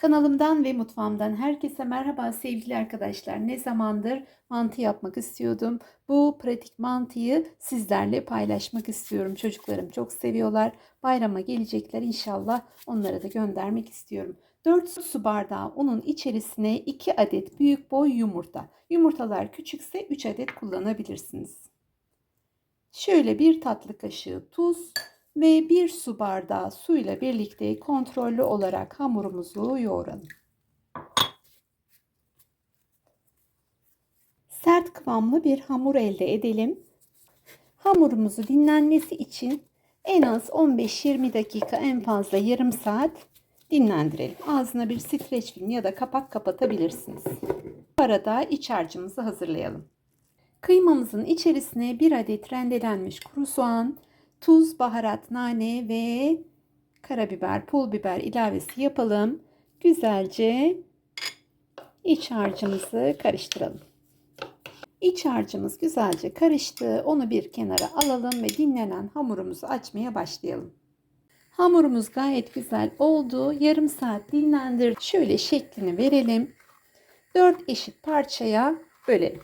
Kanalımdan ve mutfağımdan herkese merhaba sevgili arkadaşlar. Ne zamandır mantı yapmak istiyordum. Bu pratik mantıyı sizlerle paylaşmak istiyorum. Çocuklarım çok seviyorlar. Bayrama gelecekler inşallah onlara da göndermek istiyorum. 4 su bardağı unun içerisine 2 adet büyük boy yumurta. Yumurtalar küçükse 3 adet kullanabilirsiniz. Şöyle 1 tatlı kaşığı tuz ve 1 su bardağı suyla birlikte kontrollü olarak hamurumuzu yoğuralım. Sert kıvamlı bir hamur elde edelim. Hamurumuzu dinlenmesi için en az 15-20 dakika, en fazla yarım saat dinlendirelim. Ağzına bir streç film ya da kapak kapatabilirsiniz. Bu arada iç harcımızı hazırlayalım. Kıymamızın içerisine 1 adet rendelenmiş kuru soğan, tuz, baharat, nane ve karabiber, pul biber ilavesi yapalım. Güzelce iç harcımızı karıştıralım. İç harcımız güzelce karıştı. Onu bir kenara alalım ve dinlenen hamurumuzu açmaya başlayalım. Hamurumuz gayet güzel oldu. Yarım saat dinlendirdik. Şöyle şeklini verelim. 4 eşit parçaya bölelim.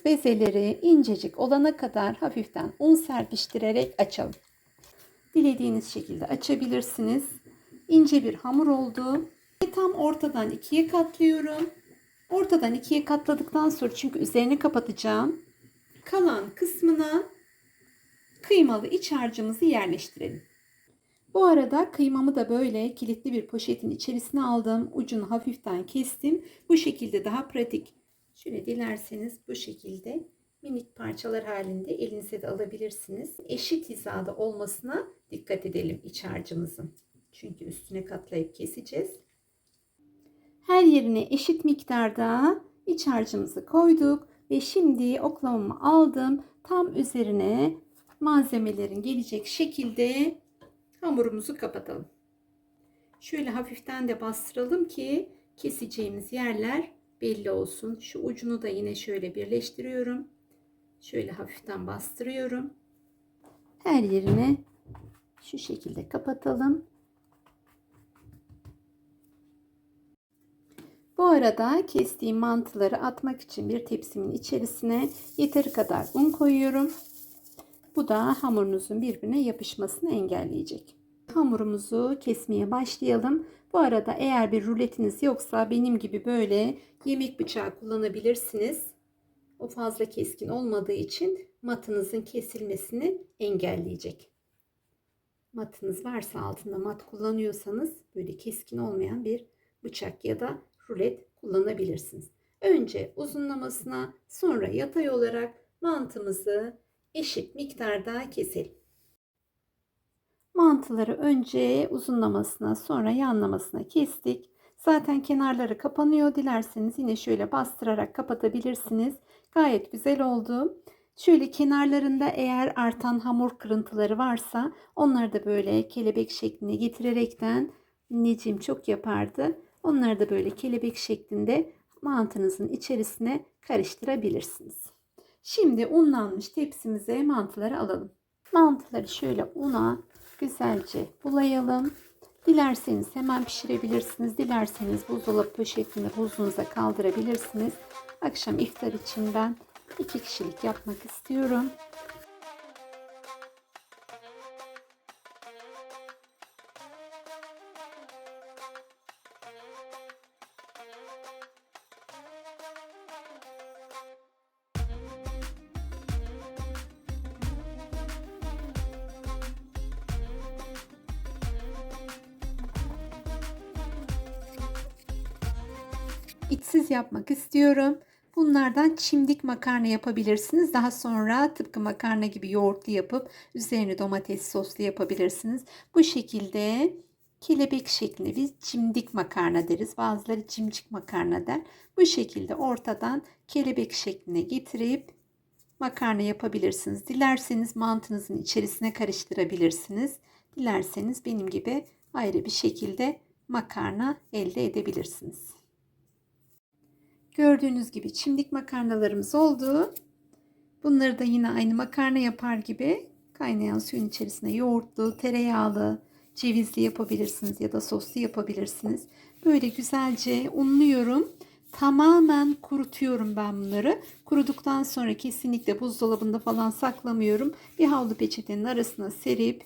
Bezeleri incecik olana kadar hafiften un serpiştirerek açalım. Dilediğiniz şekilde açabilirsiniz. İnce bir hamur oldu. Tam ortadan ikiye katlıyorum. Ortadan ikiye katladıktan sonra, çünkü üzerini kapatacağım, kalan kısmına kıymalı iç harcımızı yerleştirelim. Bu arada kıymamı da böyle kilitli bir poşetin içerisine aldım. Ucunu hafiften kestim. Bu şekilde daha pratik. Şöyle dilerseniz bu şekilde minik parçalar halinde elinize de alabilirsiniz. Eşit hizada olmasına dikkat edelim iç harcımızın. Çünkü üstüne katlayıp keseceğiz. Her yerine eşit miktarda iç harcımızı koyduk ve şimdi oklavamı aldım. Tam üzerine malzemelerin gelecek şekilde hamurumuzu kapatalım. Şöyle hafiften de bastıralım ki keseceğimiz yerler belli olsun. Şu ucunu da yine şöyle birleştiriyorum. Şöyle hafiften bastırıyorum. Her yerine şu şekilde kapatalım. Bu arada kestiğim mantıları atmak için bir tepsimin içerisine yeteri kadar un koyuyorum. Bu da hamurunuzun birbirine yapışmasını engelleyecek. Hamurumuzu kesmeye başlayalım. Bu arada eğer bir ruletiniz yoksa benim gibi böyle yemek bıçağı kullanabilirsiniz. O fazla keskin olmadığı için matınızın kesilmesini engelleyecek. Matınız varsa, altında mat kullanıyorsanız, böyle keskin olmayan bir bıçak ya da rulet kullanabilirsiniz. Önce uzunlamasına, sonra yatay olarak mantımızı eşit miktarda keselim. Mantıları önce uzunlamasına, sonra yanlamasına kestik. Zaten kenarları kapanıyor. Dilerseniz yine şöyle bastırarak kapatabilirsiniz. Gayet güzel oldu. Şöyle kenarlarında eğer artan hamur kırıntıları varsa onları da böyle kelebek şekline getirerekten, anneciğim çok yapardı, onları da böyle kelebek şeklinde mantınızın içerisine karıştırabilirsiniz. Şimdi unlanmış tepsimize mantıları alalım. Mantıları şöyle una güzelce bulayalım. Dilerseniz hemen pişirebilirsiniz. Dilerseniz buzdolabı poşetinde buzluğunuza kaldırabilirsiniz. Akşam iftar için ben 2 kişilik yapmak istiyorum. İçsiz yapmak istiyorum. Bunlardan çimdik makarna yapabilirsiniz. Daha sonra tıpkı makarna gibi yoğurtlu yapıp üzerine domates soslu yapabilirsiniz. Bu şekilde kelebek şeklinde biz çimdik makarna deriz. Bazıları cimcik makarna der. Bu şekilde ortadan kelebek şekline getirip makarna yapabilirsiniz. Dilerseniz mantınızın içerisine karıştırabilirsiniz. Dilerseniz benim gibi ayrı bir şekilde makarna elde edebilirsiniz. Gördüğünüz gibi çimdik makarnalarımız oldu. Bunları da yine aynı makarna yapar gibi Kaynayan suyun içerisine yoğurtlu, tereyağlı, cevizli yapabilirsiniz ya da soslu yapabilirsiniz. Böyle güzelce unluyorum. Tamamen kurutuyorum ben bunları. Kuruduktan sonra kesinlikle buzdolabında falan saklamıyorum. Bir havlu peçetenin arasına serip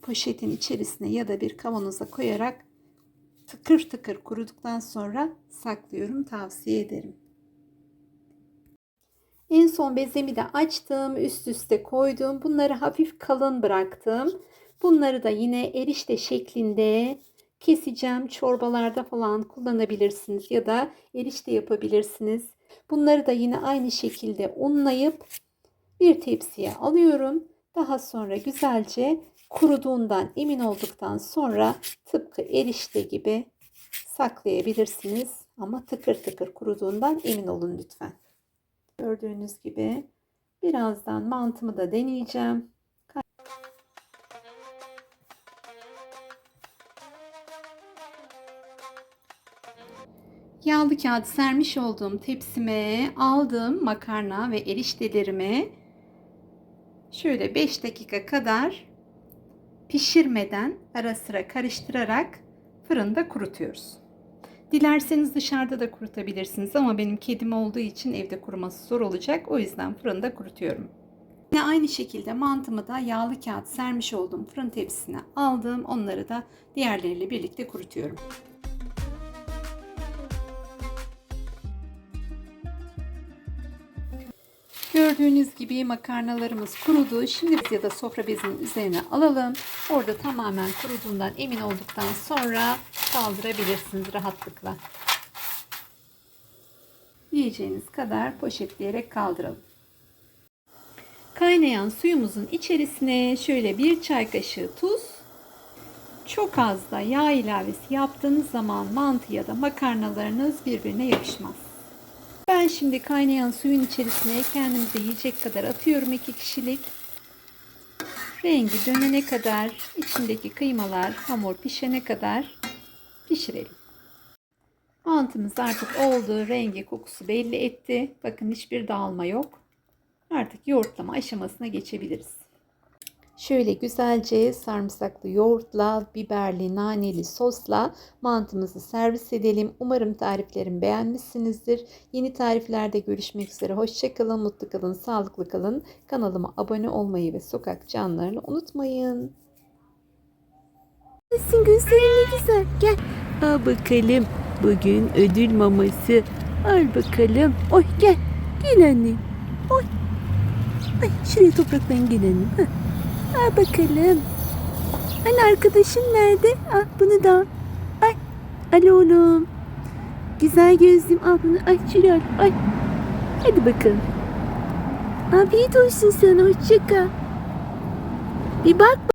poşetin içerisine ya da bir kavanoza koyarak tıkır tıkır kuruduktan sonra saklıyorum. Tavsiye ederim. En son bezemi de açtım. Üst üste koydum. Bunları hafif kalın bıraktım. Bunları da yine erişte şeklinde keseceğim. Çorbalarda falan kullanabilirsiniz ya da erişte yapabilirsiniz. Bunları da yine aynı şekilde unlayıp bir tepsiye alıyorum. Daha sonra güzelce kuruduğundan emin olduktan sonra tıpkı erişte gibi saklayabilirsiniz. Ama tıkır tıkır kuruduğundan emin olun lütfen. Gördüğünüz gibi birazdan mantımı da deneyeceğim. Yağlı kağıt sermiş olduğum tepsime aldığım makarna ve eriştelerimi şöyle 5 dakika kadar pişirmeden ara sıra karıştırarak fırında kurutuyoruz. Dilerseniz dışarıda da kurutabilirsiniz ama benim kedim olduğu için evde kuruması zor olacak. O yüzden fırında kurutuyorum. Yine aynı şekilde mantımı da yağlı kağıt sermiş olduğum fırın tepsisine aldım. Onları da diğerleriyle birlikte kurutuyorum. Gördüğünüz gibi makarnalarımız kurudu. Şimdi biz ya da sofra bezinin üzerine alalım. Orada tamamen kuruduğundan emin olduktan sonra kaldırabilirsiniz rahatlıkla. Yiyeceğiniz kadar poşetleyerek kaldıralım. Kaynayan suyumuzun içerisine şöyle bir çay kaşığı tuz, çok az da yağ ilavesi yaptığınız zaman mantı ya da makarnalarınız birbirine yapışmaz. Ben şimdi kaynayan suyun içerisine kendimize yiyecek kadar atıyorum, 2 kişilik. Rengi dönene kadar, içindeki kıymalar, hamur pişene kadar pişirelim. Mantımız artık oldu. Rengi, kokusu belli etti. Bakın hiçbir dağılma yok. Artık yoğurtlama aşamasına geçebiliriz. Şöyle güzelce sarımsaklı yoğurtla, biberli, naneli sosla mantımızı servis edelim. Umarım tariflerimi beğenmişsinizdir. Yeni tariflerde görüşmek üzere. Hoşça kalın, mutlu kalın, sağlıklı kalın. Kanalıma abone olmayı ve sokak canlarını unutmayın. Gözlerin ne güzel. Gel. Al bakalım. Bugün ödül maması. Al bakalım. Oy gel. Gel annem. Oy. Ay şuraya topraklayın gel annem. Heh. Al bakalım. Hani arkadaşın nerede? Al bunu da. Ay. Al oğlum. Güzel gözlüm. Al bunu. Ay şuraya al. Ay. Hadi bakalım. Afiyet olsun sana. Hoşça kal. Bir bak.